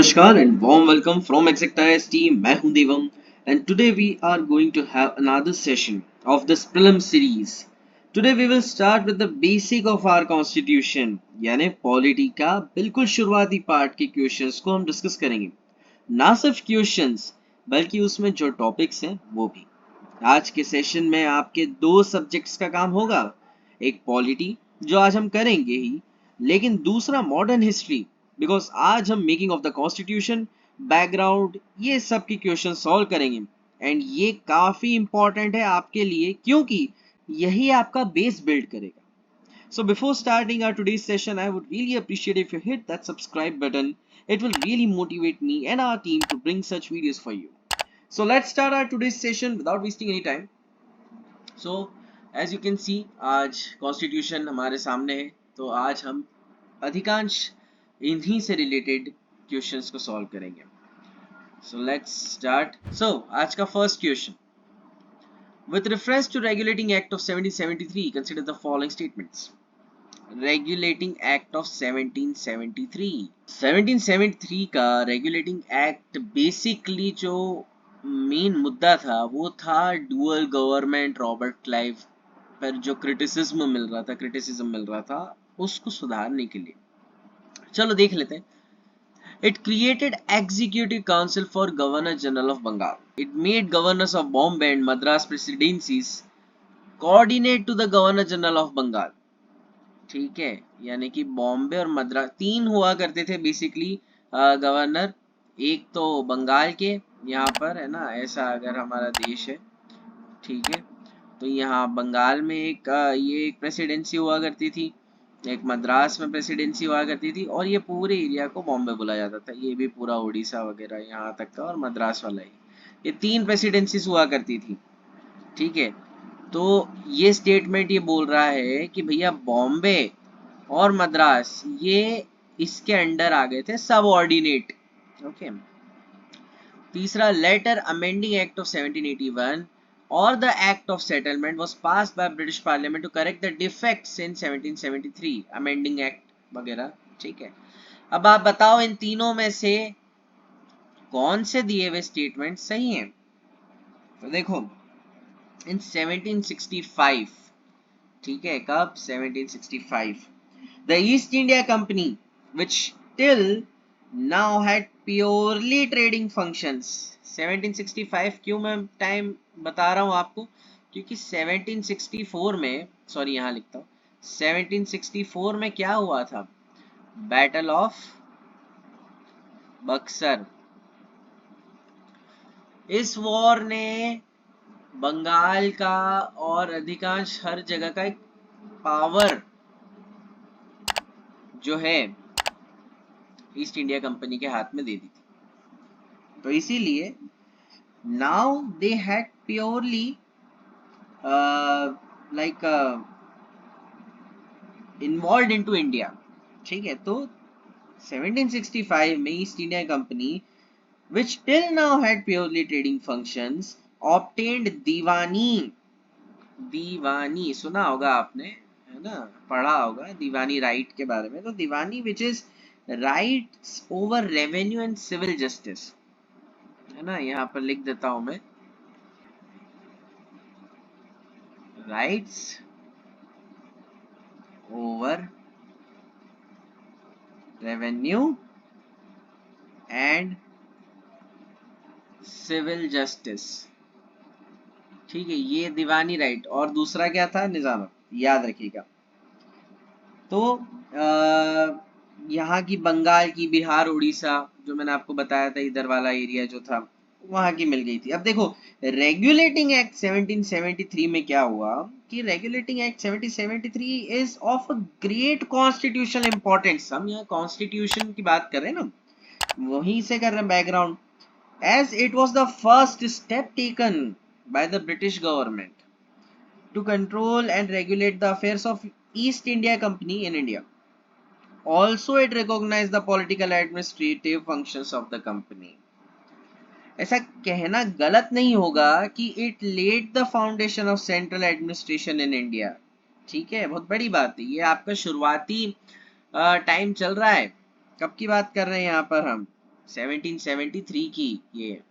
Namaskar and warm welcome from Exactize team. मैं हूं देवम and today we are going to have another session of this prelim series. Today we will start with the basic of our constitution यानी polity का बिल्कुल शुरुआती part के questions को हम discuss करेंगे. ना सिर्फ क्वेश्चंस बल्कि उसमें जो टॉपिक्स हैं वो भी. आज के सेशन में आपके दो सब्जेक्ट्स का काम होगा. एक पॉलिटी जो आज हम करेंगे ही, लेकिन दूसरा मॉडर्न हिस्ट्री बिकॉज आज हम making of the constitution background ये सब की क्वेश्चन सॉल्व करेंगे. एंड ये काफी इंपॉर्टेंट है आपके लिए क्योंकि यही आपका बेस बिल्ड करेगा. So before starting our today's session, I would really appreciate if you hit that subscribe button. It will really motivate me and our team to bring such videos for you. So let's start our today's session without wasting any time. So as you can see, आज constitution हमारे सामने है, तो आज हम अधिकांश इन्हीं से रिलेटेड क्वेश्चंस को सॉल्व करेंगे. So let's start. सो आज का first question. With reference to Regulating Act of 1773, consider the following statements. Regulating Act of 1773. 1773 का Regulating Act बेसिकली जो मेन मुद्दा था वो था डुअल गवर्नमेंट रॉबर्ट क्लाइव पर जो क्रिटिसिज्म मिल रहा था उसको सुधारने के लिए. चलो देख लेते हैं. It created Executive Council for Governor General of Bengal. It made governors of Bombay and Madras presidencies coordinate to the Governor General of Bengal. ठीक है, यानी कि बॉम्बे और मद्रास तीन हुआ करते थे बेसिकली गवर्नर. एक तो बंगाल के यहाँ पर है ना, ऐसा अगर हमारा देश है, ठीक है, तो यहाँ बंगाल में ये एक प्रेसिडेंसी हुआ करती थी, एक मद्रास में प्रेसिडेंसी हुआ करती थी, और ये पूरे एरिया को बॉम्बे बोला जाता था. ये भी पूरा उड़ीसा वगैरह यहाँ तक का, और मद्रास वाला ही, ये तीन प्रेसिडेंसीज हुआ करती थी. ठीक है, तो ये स्टेटमेंट ये बोल रहा है कि भैया बॉम्बे और मद्रास ये इसके अंडर आ गए थे, सबऑर्डिनेट. ओके. तीसरा, later amending act of 1781 or the Act of Settlement was passed by British Parliament to correct the defects in 1773 Amending Act वगैरह. ठीक है, अब आप बताओ इन तीनों में से कौन से दिए हुए स्टेटमेंट सही हैं. तो देखो, इन 1765, ठीक है, कब 1765, the East India Company which till now had purely trading functions. 1765 क्यों मैं टाइम बता रहा हूं आपको, क्योंकि 1764 में, सॉरी यहां लिखता हूं, 1764 में क्या हुआ था, बैटल ऑफ बक्सर. इस वॉर ने बंगाल का और अधिकांश हर जगह का एक पावर जो है ईस्ट इंडिया कंपनी के हाथ में दे दी थी. तो इसीलिए now they had purely like involved into India. ठीक है, तो 1765 में east India company which till now had purely trading functions obtained दीवानी. दीवानी सुना होगा आपने, है ना, पढ़ा होगा दीवानी राइट के बारे में. तो दीवानी which is rights over revenue and civil justice, है ना, यहाँ पर लिख देता हूं मैं, rights over revenue and civil justice. ठीक है, ये दीवानी राइट. और दूसरा क्या था, निजामत, याद रखिएगा. तो यहाँ की बंगाल की, बिहार, उड़ीसा, जो मैंने आपको बताया था इधर वाला एरिया जो था, वहां की मिल गई थी. अब देखो, रेगुलेटिंग एक्ट 1773 में क्या हुआ कि regulating act 1773 is of a great constitutional importance. हम यहाँ कॉन्स्टिट्यूशन की बात कर रहे हैं ना, वहीं से कर रहे हैं background. As it was the first step taken by the British government to control and regulate the affairs of East India Company in India. Also, it recognized the political administrative functions of the company. ऐसा कहना गलत नहीं होगा कि it laid the foundation of central administration in India. ठीक है, बहुत बड़ी बात है. ये आपका शुरुआती टाइम चल रहा है. कब की बात कर रहे हैं यहाँ पर हम, 1773 की ये।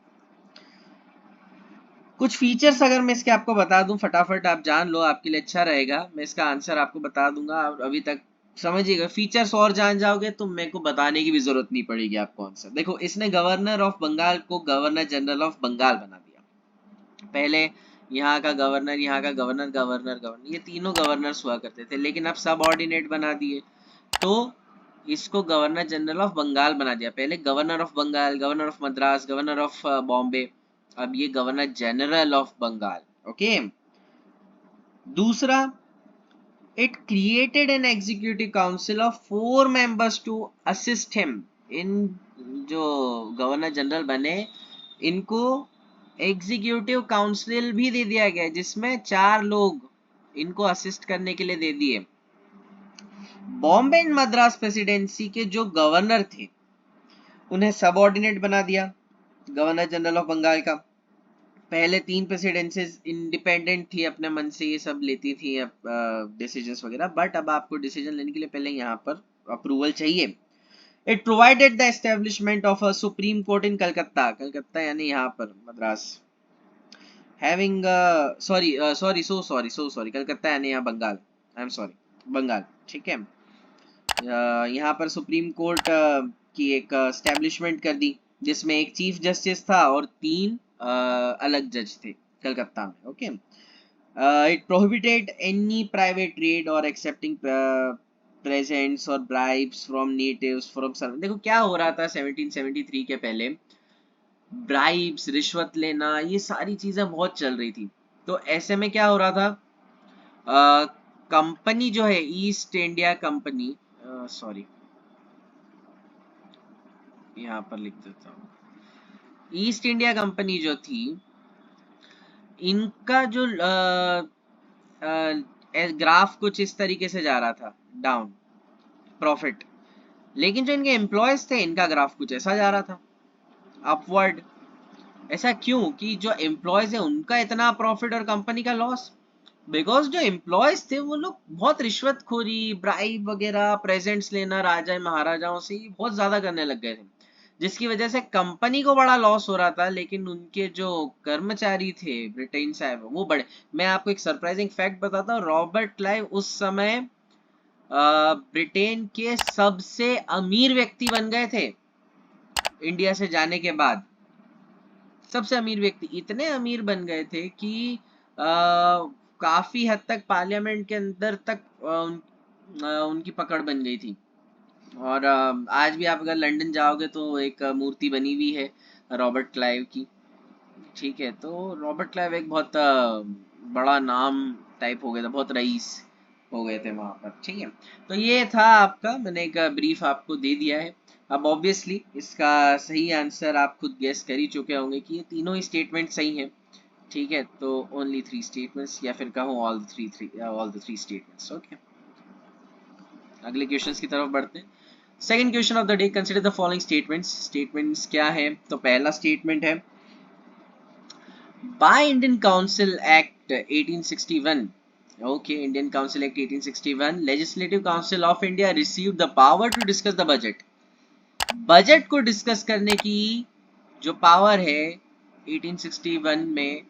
कुछ फीचर्स अगर मैं इसके आपको बता दूं फटाफट, आप जान लो, आपके लिए अच्छा रहेगा। मैं इसका आंसर आपको बता दूंगा और अभी तक समझिएगा। फीचर्स और जान जाओगे तो मेरे को बताने की भी जरूरत नहीं पड़ेगी आपको आंसर। देखो, इसने गवर्नर ऑफ बंगाल को गवर्नर जनरल ऑफ बंगाल बना दिया। पहले यहाँ का गवर्नर, यहाँ का गवर्नर, गवर्नर गवर्नर, ये तीनों गवर्नर्स हुआ करते थे, लेकिन अब सब ऑर्डिनेट बना दिए तो इसको गवर्नर जनरल ऑफ बंगाल बना दिया। पहले governor of Bengal, governor of Madras, governor of Bombay, अब ये governor general of Bengal. Okay. दूसरा, it created an executive council of 4 members to assist him. इन जो गवर्नर जनरल बने, इनको एग्जीक्यूटिव काउंसिल भी दे दिया गया जिसमें 4 लोग इनको असिस्ट करने के लिए दे दिए। बॉम्बे एंड मद्रास प्रेसिडेंसी के जो गवर्नर थे उन्हें सबऑर्डिनेट बना दिया गवर्नर जनरल ऑफ बंगाल का। पहले 3 प्रेसिडेंसीज इंडिपेंडेंट थी, अपने मन से ये सब लेती थी डिसीजंस वगैरह, बट अब आपको डिसीजन लेने के लिए पहले यहाँ पर अप्रूवल चाहिए। It provided the establishment of a supreme court in Calcutta, Calcutta यानी यहाँ पर मद्रास, हैविंग सॉरी कलकत्ता यानी यहाँ Bengal, I am sorry Bengal, ठीक है। यहाँ पर सुप्रीम कोर्ट की एक एस्टेब्लिशमेंट कर दी जिसमें एक चीफ जस्टिस था और 3 अलग जज थे कलकत्ता में। Okay. It prohibited any private trade और एक्सेप्टिंग प्रेजेंट्स और bribes from natives from servant. देखो क्या हो रहा था 1773 के पहले, ब्राइब्स, रिश्वत लेना, ये सारी चीजें बहुत चल रही थी। तो ऐसे में क्या हो रहा था, कंपनी जो है ईस्ट इंडिया कंपनी, सॉरी यहाँ पर लिख देता हूँ, ईस्ट इंडिया कंपनी जो थी, इनका जो ग्राफ कुछ इस तरीके से जा रहा था, डाउन प्रॉफिट, लेकिन जो इनके एम्प्लॉयज थे इनका ग्राफ कुछ ऐसा जा रहा था, अपवर्ड। ऐसा क्यों कि जो एम्प्लॉयज है उनका इतना प्रॉफिट और कंपनी का लॉस? बिकॉज जो एम्प्लॉयज थे वो लोग बहुत रिश्वतखोरी, ब्राइब वगैरह, प्रेजेंट्स लेना राजा महाराजाओं से बहुत ज्यादा करने लग गए थे, जिसकी वजह से कंपनी को बड़ा लॉस हो रहा था, लेकिन उनके जो कर्मचारी थे ब्रिटेन साहब वो बड़े। मैं आपको एक सरप्राइजिंग फैक्ट बताता हूँ, रॉबर्ट क्लाइव उस समय ब्रिटेन के सबसे अमीर व्यक्ति बन गए थे इंडिया से जाने के बाद। सबसे अमीर व्यक्ति, इतने अमीर बन गए थे कि काफी हद तक पार्लियामेंट के अंदर तक उनकी पकड़ बन गई थी। और आज भी आप अगर लंदन जाओगे तो एक मूर्ति बनी हुई है रॉबर्ट क्लाइव की, ठीक है। तो रॉबर्ट क्लाइव एक बहुत बड़ा नाम टाइप हो गया था, बहुत रईस हो गए थे वहां पर, ठीक है। तो ये था आपका, मैंने एक ब्रीफ आपको दे दिया है। अब ऑब्वियसली इसका सही आंसर आप खुद गेस कर ही चुके होंगे कि ये तीनों ही स्टेटमेंट सही हैं, ठीक है। तो ओनली 3 स्टेटमेंट्स, या फिर कहूँ all the three statements. Okay, अगले क्वेश्चंस की तरफ बढ़ते हैं। Second question of the day, consider the following statements. Statements क्या है? तो पहला स्टेटमेंट है, by Indian council act 1861, okay, Indian council act 1861, legislative council of India received the power to discuss the budget. Budget को discuss करने की जो power है 1861 में,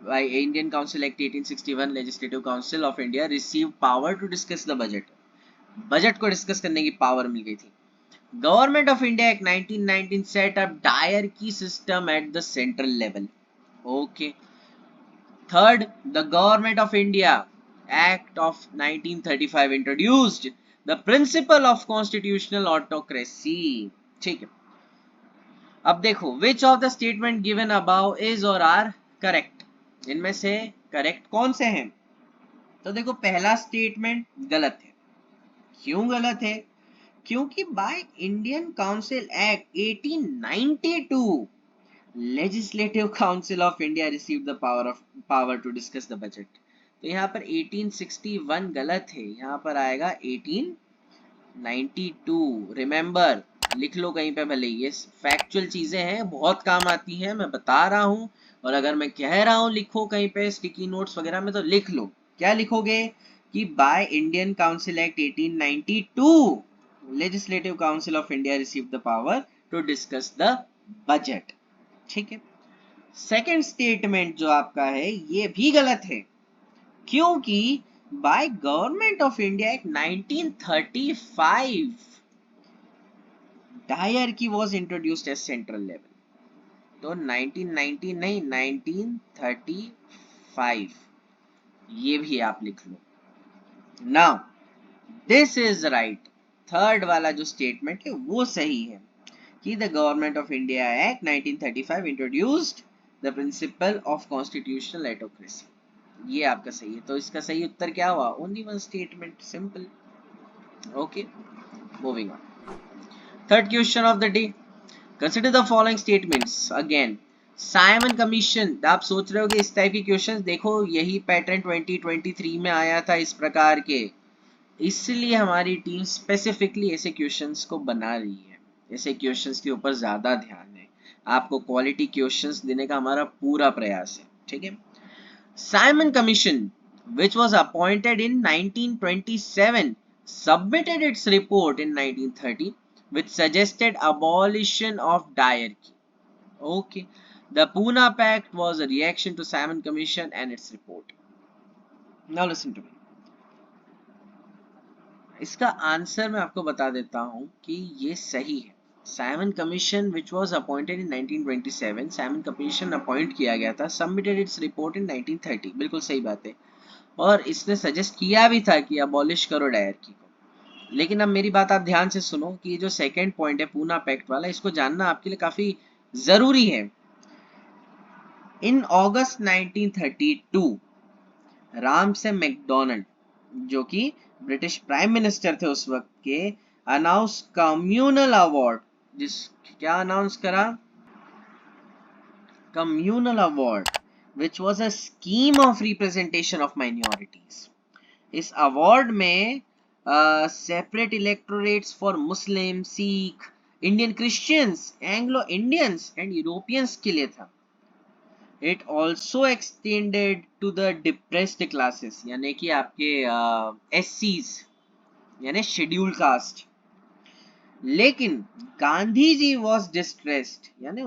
Indian council act 1861, legislative council of India receive power to discuss the budget. Budget को discuss करने की power मिल गई थी। Government of India act 1919 set up dyarchy system at the central level. Okay. Third, the government of India act of 1935 introduced the principle of constitutional autocracy, ठीक है। अब देखो, which of the statement given above is और are correct, इनमें से correct कौन से हैं? तो देखो, पहला स्टेटमेंट गलत है। क्यों गलत है? क्योंकि by Indian council act 1892 legislative council of India receive the power to discuss the budget. तो यहाँ पर 1861 गलत है, यहाँ पर आएगा 1892। रिमेंबर, लिख लो कहीं पे, भले ये फैक्चुअल चीजें हैं, बहुत काम आती हैं, मैं बता रहा हूँ। और अगर मैं कह रहा हूँ लिखो कहीं पे स्टिकी नोट्स वगैरह में, तो लिख लो। क्या लिखोगे? कि bye Indian council act 1892 legislative council of India receive the power to discuss the budget. ठीक है. सेकेंड स्टेटमेंट जो आपका है ये भी गलत है, क्योंकि by government of India act 1935 dyarchy was introduced as central level. तो 1990 नहीं, 1935 ये भी आप लिख लो. Now this is right. Third वाला जो स्टेटमेंट है वो सही है कि the government of India act 1935 introduced the principle of constitutional autocracy. ये आपका सही है. तो इसका सही उत्तर क्या हुआ? Only one statement. Simple. Okay, moving on. Third question of the day. Consider the following statements. Again Simon commission. आप सोच रहे हो कि इस टाइप के क्वेश्चंस, देखो यही पैटर्न 2023 में आया था इस प्रकार के, इसलिए हमारी टीम स्पेसिफिकली ऐसे क्वेश्चंस को बना रही है. ऐसे क्वेश्चंस के ऊपर ज्यादा ध्यान है. आपको क्वालिटी क्वेश्चंस देने का हमारा पूरा प्रयास है. ठीक है. Simon commission which was appointed in 1927 submitted its report in 1930 which suggested abolition of diarchy. Okay, the Pune Pact was a reaction to Simon Commission and its report. Now listen to me. इसका answer मैं आपको बता देता हूं कि ये सही है. Simon commission which was appointed in 1927, Simon commission appoint किया गया था, सबमिटेड इट्स रिपोर्ट इन 1930. बिल्कुल सही बात है. और इसने सजेस्ट किया भी था कि अबॉलिश करो डायरकी को. लेकिन अब मेरी बात आप ध्यान से सुनो कि ये जो सेकंड पॉइंट है पूना पैक्ट वाला, इसको जानना आपके लिए काफी जरूरी है. इन अगस्त 1932 रामसे मैकडोनाल्ड, जो कि ब्रिटिश प्राइम मिनिस्टर थे उस वक्त के, अनाउंस कम्युनल अवार्ड. जिस क्या अनाउंस करा? Communal award which was a scheme of representation of minorities. इस अवार्ड में separate electorates for Muslim, Sikh, Indian Christians, Anglo Indians and Europeans के लिए था. It also extended to the depressed classes, यानी कि आपके एससीज यानी शेड्यूल कास्ट. लेकिन गांधी जी वॉज डिस्ट्रेस्ड, यानी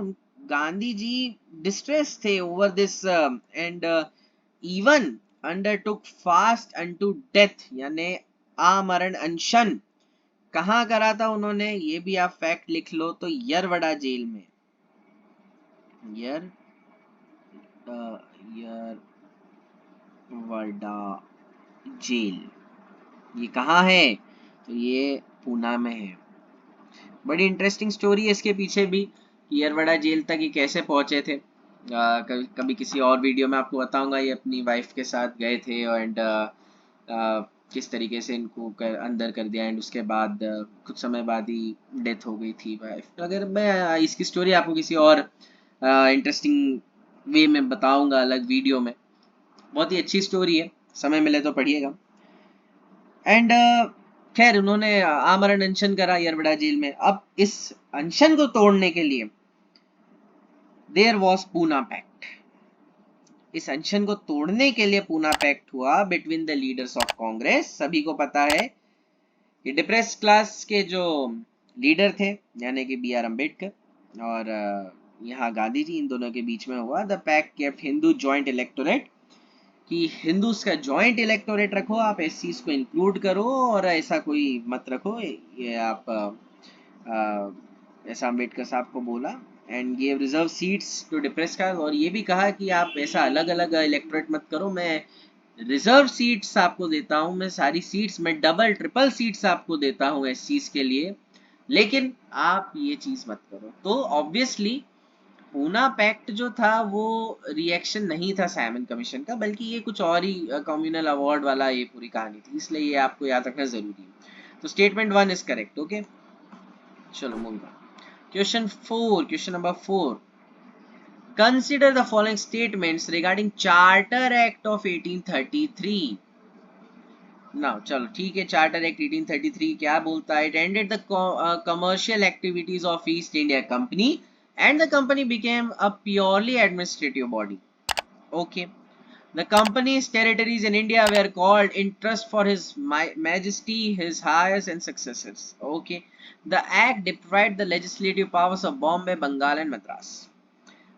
गांधी जी डिस्ट्रेस थे over this and even undertook fast unto death, यानी आमरण अनशन. कहाँ करा था उन्होंने? ये भी आप फैक्ट लिख लो. तो यरवड़ा जेल में. यरवड़ा जेल ये कहाँ है? तो ये पूना में है. बड़ी इंटरेस्टिंग स्टोरी है इसके पीछे भी, यरवड़ा जेल तक ये कैसे पहुंचे थे. कभी किसी और वीडियो में आपको बताऊंगा. ये अपनी वाइफ के साथ गए थे एंड किस तरीके से इनको अंदर कर दिया एंड उसके बाद कुछ समय बाद ही डेथ हो गई थी वाइफ. अगर मैं इसकी स्टोरी आपको किसी और इंटरेस्टिंग वे में बताऊंगा अलग वीडियो में. बहुत ही अच्छी स्टोरी है, समय मिले तो पढ़िएगा. एंड खैर उन्होंने आमरण अनशन करा यरवड़ा जेल में. अब इस अनशन को तोड़ने के लिए देयर वॉज पूना पैक्ट. इस अनशन को तोड़ने के लिए पूना पैक्ट हुआ between the leaders of Congress. सभी को पता है कि डिप्रेस क्लास के जो लीडर थे यानी कि बी आर अम्बेडकर और यहाँ गांधी जी, इन दोनों के बीच में हुआ. The pact kept Hindu joint electorate, कि हिंदूज का जॉइंट इलेक्टोरेट रखो, आप इस चीज को इंक्लूड करो और ऐसा कोई मत रखो. ये आप ऐसा अम्बेडकर साहब को बोला. And give reserve seats to depress का, और ये भी कहा कि आप ऐसा अलग अलग इलेक्टोरेट मत करो, मैं रिजर्व सीट्स आपको देता हूँ, मैं सारी सीट्स, मैं डबल ट्रिपल सीट्स आपको देता हूँ इस चीज के लिए, लेकिन आप ये चीज मत करो. तो ऑब्वियसली पूना पैक्ट जो था वो रिएक्शन नहीं था साइमन कमीशन का, बल्कि ये कुछ और ही कम्युनल अवार्ड वाला ये पूरी कहानी थी. इसलिए ये आपको याद रखना जरूरी है. तो स्टेटमेंट 1 इज करेक्ट. ओके, चलो move on. Question number 4. Consider the following statements regarding charter act of 1833. Now चलो ठीक है, चार्टर एक्ट 1833 क्या बोलता है? It ended the commercial activities of East India company and the company became a purely administrative body. Okay, The company's territories in India were called in trust for His Majesty, His heirs, and successors. Okay. The act deprived the legislative powers of Bombay, Bengal, and Madras.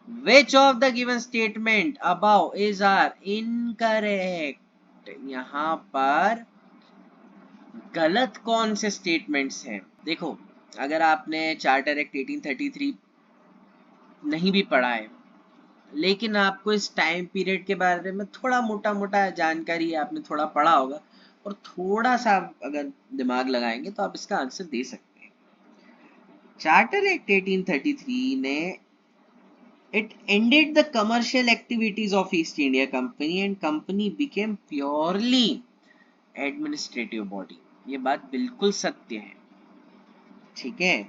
Which of the given statement above is are incorrect? यहाँ पर गलत कौन से statements हैं? देखो, अगर आपने charter act 1833 नहीं भी पढ़ा है, लेकिन आपको इस टाइम पीरियड के बारे में थोड़ा मोटा मोटा जानकारी है, आपने थोड़ा पढ़ा होगा, और थोड़ा सा अगर दिमाग लगाएंगे तो आप इसका आंसर दे सकते हैं। चार्टर एक्ट 1833 ने it ended the commercial activities of East India Company and company became purely administrative body. ये बात बिल्कुल सत्य है, ठीक है।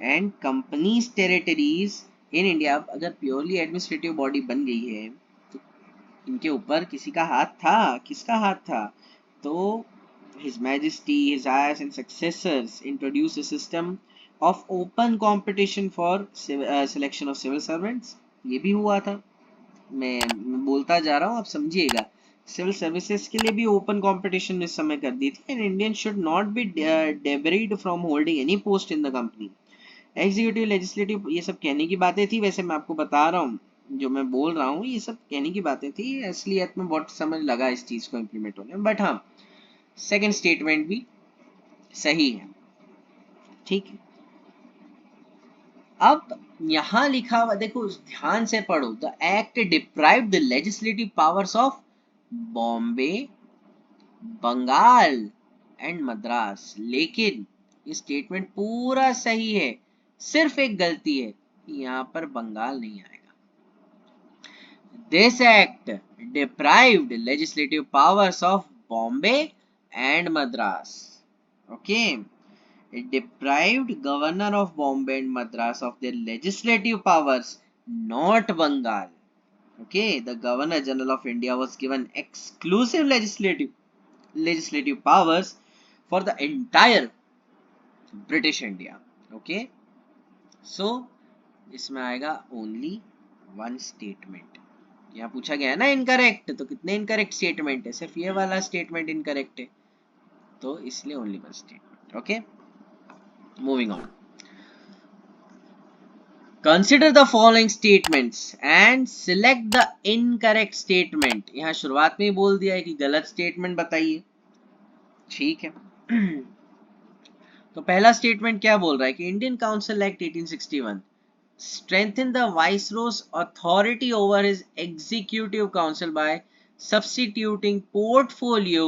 And companies territories in India अगर प्योरली एडमिनिस्ट्रेटिव बॉडी बन गई है तो इनके ऊपर किसी का हाथ था? किसका हाथ था? तो His Majesty, His heirs and successors introduced a system of open competition for selection of civil servants. ये भी हुआ था, मैं बोलता जा रहा हूँ, आप समझिएगा। सिविल सर्विसेज के लिए भी ओपन कंपटीशन इस समय कर दी थी। And Indian should not be debarred from holding any post in the company. Executive, legislative, ये सब कहने की बातें थी। वैसे मैं आपको बता रहा हूँ, जो मैं बोल रहा हूँ ये सब कहने की बातें थी, असलियत में बहुत समय लगा इस चीज को इम्प्लीमेंट होने में। बट हाँ, सेकेंड स्टेटमेंट भी सही है, ठीक है। अब यहां लिखा हुआ देखो, ध्यान से पढ़ो। The act deprive the legislative powers of Bombay, Bengal and Madras. लेकिन ये स्टेटमेंट पूरा सही है, सिर्फ एक गलती है, यहां पर बंगाल नहीं आएगा। This act deprived legislative powers of Bombay and Madras. Okay, it deprived governor of Bombay and Madras of their legislative powers, not Bengal. Okay, the Governor General of India was given exclusive legislative powers for the entire British India. Okay, so इसमें आएगा only one statement. यहाँ पूछा गया है ना incorrect, तो कितने incorrect statement है? सिर्फ ये वाला स्टेटमेंट इनकरेक्ट है, तो इसलिए only one statement. Okay, moving on. Consider the following statements and select the incorrect statement. यहाँ शुरुआत में ही बोल दिया है कि गलत स्टेटमेंट बताइए, ठीक है। तो पहला स्टेटमेंट क्या बोल रहा है कि Indian council act 1861 strengthen the viceroy's authority over his executive council by substituting portfolio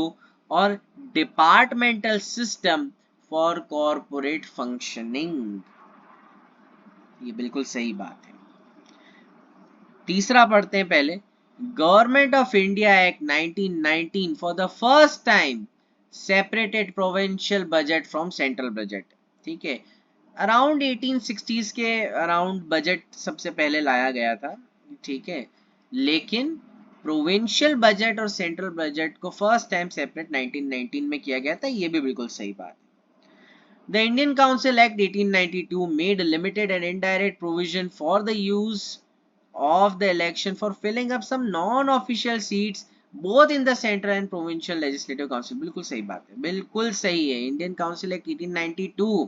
or departmental system for corporate functioning। ये बिल्कुल सही बात है। तीसरा पढ़ते हैं पहले। Government of India act 1919 for the first time separated provincial budget from central budget. ठीक है, अराउंड 1860s के अराउंड बजट सबसे पहले लाया गया था, ठीक है, लेकिन प्रोविंशियल बजट और सेंट्रल बजट को फर्स्ट टाइम सेपरेट 1919 में किया गया था। ये भी बिल्कुल सही बात है। The Indian Council Act 1892 made a limited and indirect provision for the use of the election for filling up some non-official seats both in the central and provincial legislative council। बिल्कुल सही बात है, बिल्कुल सही है। Indian Council Act 1892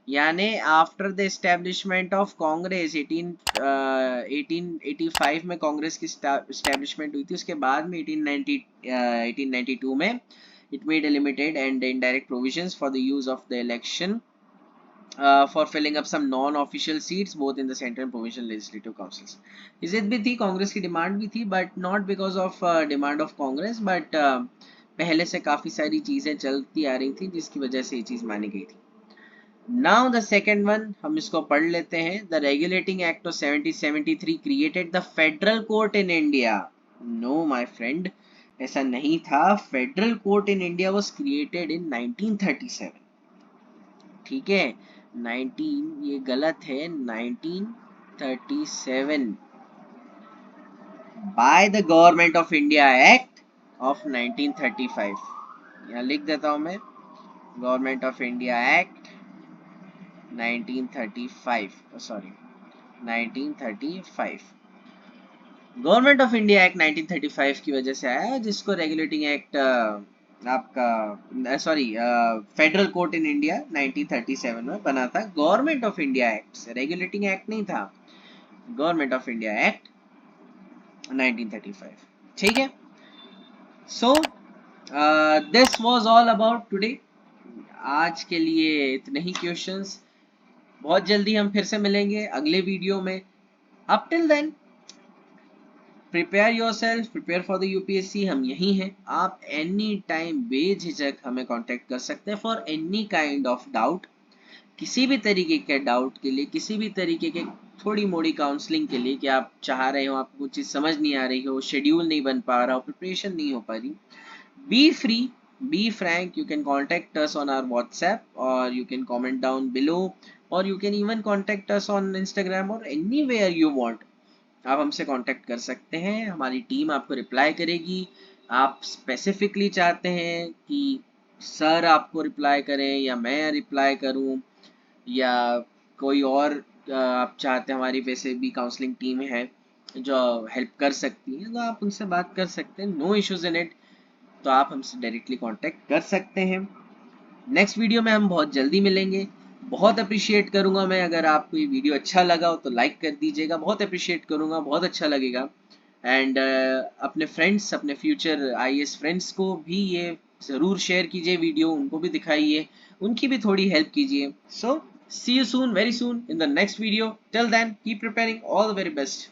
यानी after the establishment of Congress 1885 में कांग्रेस की एस्टेब्लिशमेंट हुई थी, उसके बाद में 1892 में it made a limited and indirect provisions for the use of the election for filling up some non-official seats both in the central and provincial legislative councils। इज्जत भी थी, कांग्रेस की डिमांड भी थी, but not because of demand of Congress, but पहले से काफी सारी चीजें चलती आ रही थी जिसकी वजह से ये चीज मानी गई थी। Now the second one, हम इसको पढ़ लेते हैं। The Regulating Act of 1773 created the Federal Court in India। No my friend, ऐसा नहीं था। Federal court in India was created in 1937। ठीक है, 19 ये गलत है, 1937 by the government of India act of 1935। यहाँ लिख देता हूं मैं, government of India act 1935, sorry 1935। Government of India act 1935 की वजह से आया, जिसको रेगुलेटिंग एक्ट आपका sorry federal court in India 1937 में बना था। Government of India act, regulating act नहीं था, गवर्नमेंट ऑफ इंडिया एक्ट 1935। ठीक है, so this was all about today. आज के लिए इतने ही क्वेश्चंस। बहुत जल्दी हम फिर से मिलेंगे अगले वीडियो में। Up till then prepare yourself, prepare for the UPSC. हम यही हैं, आप एनी टाइम बेझिझक हमें कांटेक्ट कर सकते हैं for any kind of doubt. किसी भी तरीके के डाउट के लिए, किसी भी तरीके के थोड़ी मोड़ी काउंसलिंग के लिए, कि आप चाह रहे हो, आपको कुछ चीज़ समझ नहीं आ रही हो, शेड्यूल नहीं बन पा रहा हो, प्रिपरेशन नहीं हो पा रही, B free, be frank. You can contact us on our WhatsApp, or you can comment down below, or you can even contact us on Instagram or anywhere you want. आप हमसे कांटेक्ट कर सकते हैं, हमारी टीम आपको reply करेगी। आप specifically चाहते हैं कि सर आपको रिप्लाई करें या मैं रिप्लाई करूं, या कोई और आप चाहते हैं, हमारी वैसे भी काउंसलिंग टीम है जो हेल्प कर सकती है, तो आप उनसे बात कर सकते हैं, नो इश्यूज इन इट। तो आप हमसे डायरेक्टली कांटेक्ट कर सकते हैं। नेक्स्ट वीडियो में हम बहुत जल्दी मिलेंगे। बहुत अप्रिशिएट करूंगा मैं, अगर आपको ये वीडियो अच्छा लगा हो तो लाइक कर दीजिएगा, बहुत अप्रिशिएट करूंगा, बहुत अच्छा लगेगा। एंड अपने फ्रेंड्स, अपने फ्यूचर आईएएस फ्रेंड्स को भी ये ज़रूर शेयर कीजिए वीडियो, उनको भी दिखाइए, उनकी भी थोड़ी हेल्प कीजिए। So see you soon, very soon in the next video. Till then keep preparing, all the very best.